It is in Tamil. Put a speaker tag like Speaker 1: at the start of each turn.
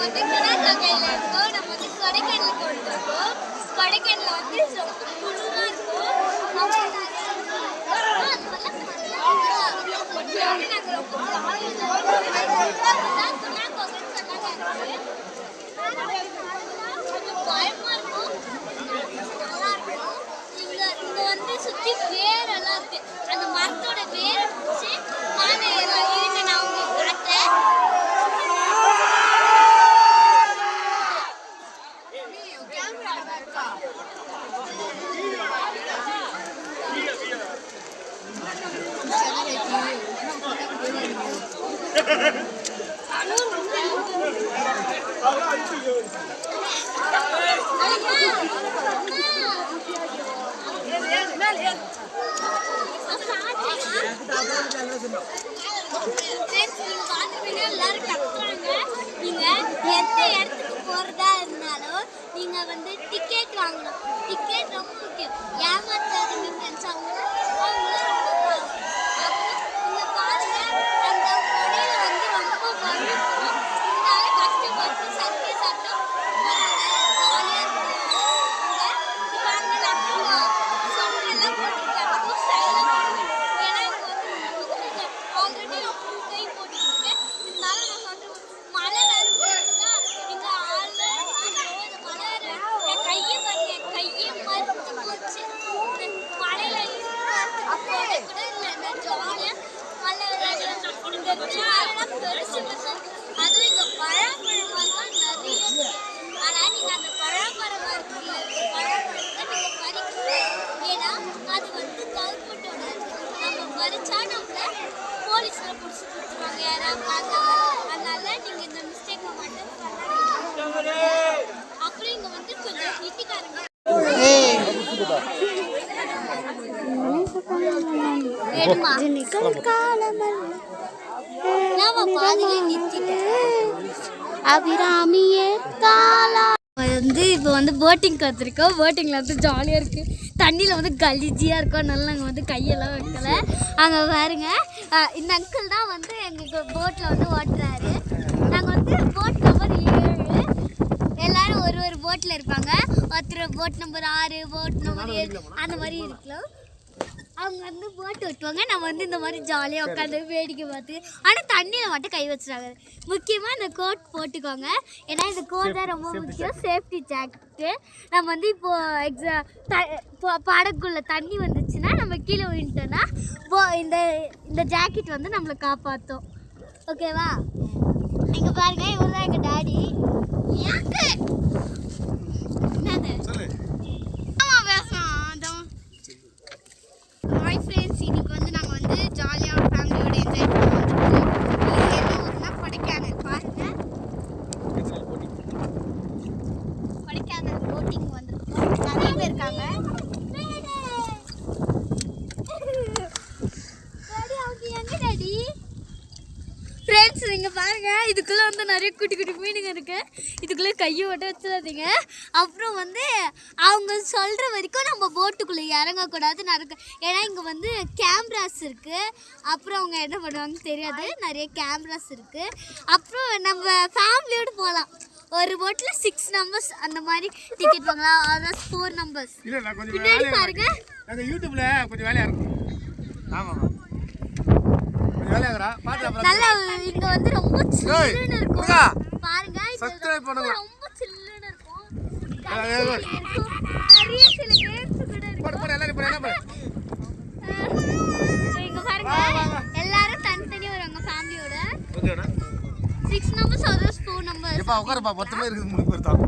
Speaker 1: வந்து குணாக்கங்கையில் இருக்கோம். நம்ம வந்து கொடைக்கானலுக்கு வந்திருக்கோம். கொடைக்கானல் வந்து ரொம்ப குளிராக இருக்கும். நாங்கள் ரொம்ப கொஞ்சம் பயமா இருக்கும், நல்லா இருக்கும். இங்க வந்து சுத்தி வேரெல்லாம் இருக்கு. அந்த மரத்தோட வேரை பிடிச்சி நானே இருங்க நான் உங்களுக்கு காட்டுறேன். எல்லாரும் கத்துறாங்க. நீங்க எந்த இடத்துக்கு போறதா இருந்தாலும் நீங்க வந்து டிக்கெட் வாங்கணும். டிக்கெட் ரொம்ப முக்கியம். ஏமாத்தாதீங்க ஃப்ரெண்ட்ஸ். அவங்க நீங்க பாருங்க, அந்த கடையில வந்து ரொம்ப வரும். இதனால கஷ்டப்பட்டு சட்டை சாப்பிட்டோம். ஜாலியா இருக்கும். சொன்னெல்லாம் போட்டிருக்காங்க. ஸ்டைலா போட்டுருக்காங்க. ஏன்னா இங்க வந்து ஆல்ரெடி ஃபுல் கை போட்டுருக்கேன். இருந்தாலும் நான் சொல்றேன், மழை வரும்போதுன்னா இங்க ஆல்ரெடி மழை என் கையை பாருங்க, என் கையை மறுத்து போச்சு. மழையில அப்போ கூட இல்லை, நான் ஜாலியா மழை இந்த சேரெல்லாம் பெருசு பெருசு. அதுவும் இங்க பழாப்பழம் நிறைய இருக்கு. ஆனா நீங்க அந்த பழாப்பழமா இருக்குல்ல, பழாப்பழத்தை நீங்க பறிக்கணும். ஏன்னா அது வந்து கவர்மெண்டோட. நம்ம பறிச்சா நம்மள போலீஸ்ல பிடிச்சி கொடுத்துருவாங்க யாராவது பார்த்தாங்க. அதனால நீங்க இந்த மிஸ்டேக்கை மட்டும் பண்ணாதீங்க. அப்புறம் இங்க வந்து கொஞ்சம் ஹிந்திக்காரங்க அபிராமியே காலா வந்து இப்போ வந்து போட்டிங் கற்றுருக்கோம். போட்டிங்கில் வந்து ஜாலியாக இருக்குது. தண்ணியில் வந்து கலிஜியாக இருக்கும். அதனால நாங்கள் வந்து கையெல்லாம் வைக்கலை. அங்கே பாருங்க, இந்த அங்கிள் தான் வந்து எங்களுக்கு போட்டில் வந்து ஓட்டுறாரு. நாங்கள் வந்து போட் நம்பர் 7. எல்லோரும் ஒரு போட்டில் இருப்பாங்க. ஒருத்தர் போட் நம்பர் 6, போட் நம்பர் 7 அந்த மாதிரி இருக்கலாம். அவங்க வந்து போட்டு விட்டுவாங்க. நம்ம வந்து இந்த மாதிரி ஜாலியாக உட்காந்து வேடிக்கை பார்த்து. ஆனால் தண்ணியில் மட்டும் கை வச்சுருவாங்க. முக்கியமாக இந்த கோட் போட்டுக்கோங்க. ஏன்னா இந்த கோட் தான் ரொம்ப முக்கியம். Safety jacket. நம்ம வந்து இப்போது படகுக்குள்ளே தண்ணி வந்துச்சுன்னா நம்ம கீழே விழுந்துட்டோன்னா இந்த ஜாக்கெட் வந்து நம்மளை காப்பாற்றும். ஓகேவா? இங்கே பாருங்கள், இவர் தான் எங்கள் டாடி. என்னது ஹாய் ஃப்ரெண்ட்ஸ், இன்னைக்கு வந்து நாங்கள் வந்து ஜாலியாக ஃபேமிலியோட என்ஜாய் பண்ணிட்டு இது என்ன ஊர்னா கொடைக்கானல். பாருங்கள், கொடைக்கானல் போட்டிங் வந்துருக்கோம். நிறைய பேர் இருக்காங்க. டாடி ஃப்ரெண்ட்ஸ், நீங்கள் பாருங்கள், இதுக்குள்ளே வந்து நிறைய குட்டி குட்டி மீனுங்க இருக்குது. இதுக்குள்ளே கையை விட்டு வச்சிடாதீங்க. அப்புறம் வந்து அவங்க சொல்கிற வரைக்கும் நம்ம போட்டுக்குள்ளே இறங்கக்கூடாது. ஏன்னா இங்கே வந்து கேமராஸ் இருக்குது. அப்புறம் அவங்க என்ன பண்ணுவாங்கன்னு தெரியாது. நிறைய கேமராஸ் இருக்குது. அப்புறம் நம்ம ஃபேமிலியோடு போகலாம். ஒரு போட்டில் 6 நம்பர்ஸ் அந்த மாதிரி டிக்கெட் வாங்கலாம். அதான் 4 நம்பர்ஸ். பின்னாடி பாருங்க,
Speaker 2: யூடியூப்ல கொஞ்சம் வேலையாக இருக்கும். ஆமாம்,
Speaker 1: நல்லா இங்க வந்து ரொம்ப சில்லுன்னு இருக்கும். பாருங்க, சப்ஸ்கிரைப் பண்ணுங்க. ரொம்ப சில்லுன்னு இருக்கும். நிறைய சில கேம்ஸ் கூட இருக்கு. இங்க பாருங்க, எல்லாரும் தனித்தனியா வராங்க ஃபேமிலியோட. 6 நம்பர்ஸ், அதர்ஸ் 4 நம்பர்ஸ்.
Speaker 2: இப்ப உட்காருப்பா, மொத்தமே இருக்குது 3 பேர் தான்.